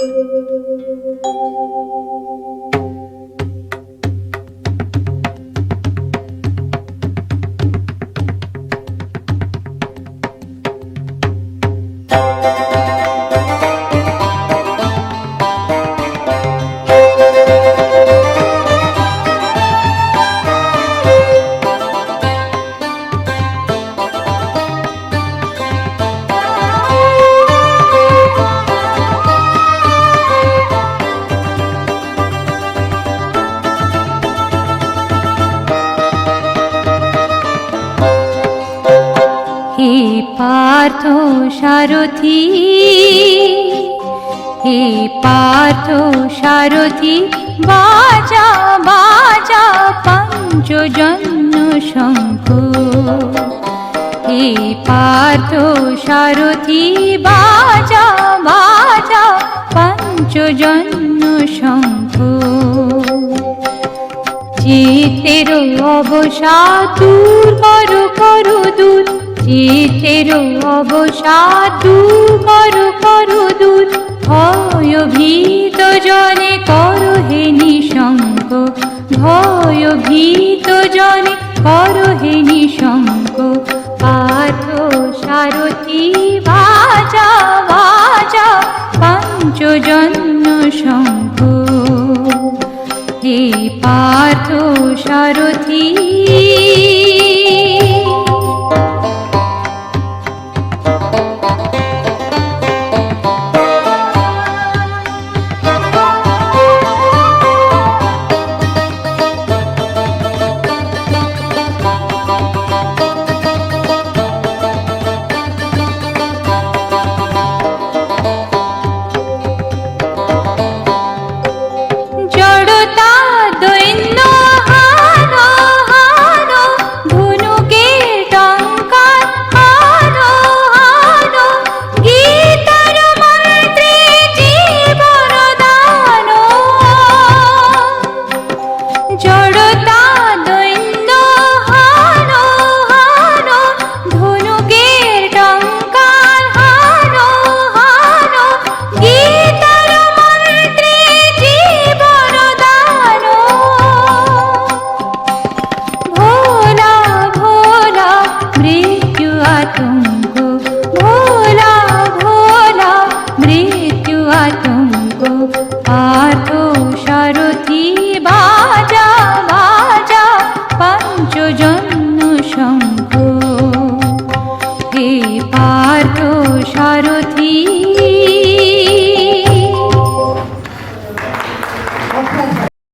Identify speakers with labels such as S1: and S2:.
S1: হে পার্থ সারথি, হে পার্থ সারথি, বাজা বাজা পঞ্চজন্য শঙ্খ। হে পার্থ সারথি, বাজা বাজা পঞ্চজন্য শঙ্খ। চিত্তের অবসাদ দূর করো করো দূর, চিত্তের অবসাদ দূর করো করো দূর। ভয়ভীত জনে করো হে নিঃশঙ্ক, ভয়ভীত জনে করো হে নিঃশঙ্ক। পার্থ সারথি, বাজা বাজা পঞ্চজন্য শঙ্খ। হে পার্থ সারথি, পার্থ সারথি, বাজা বাজা পঞ্চজন্য শঙ্খ। হে পার্থ সারথি।